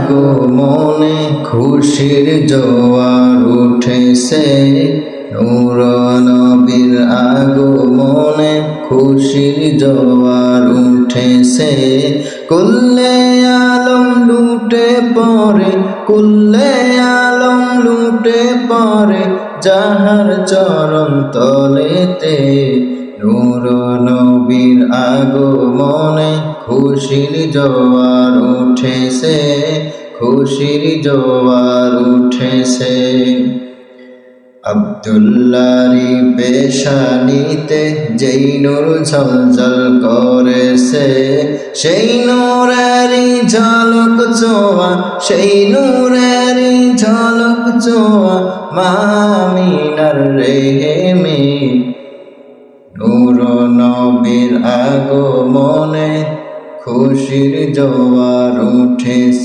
আগমনে খুশির জোয়ার উঠেছে, নূর নবীর আগমনে খুশির জোয়ার উঠেছে। কুল্লে আলম লুটে পড়ে, কুল্লে আলম লুটে পড়ে যাহার চরণ তলেতে, নূর নবীর আগমনে খুশির জোয়ার উঠেছে, খুশির জোয়ার উঠেছে। আব্দুল্লাহরি পেশানিতে যেই নূর ঝলঝল করেছে, সেই নূরেরই ঝলক ছোঁয়া, সেই নূরেরই ঝলক ছোঁয়া মা আমিনার রেহেমে, নূর নবীর আগমনে খুশির জোয়ার উঠেছে।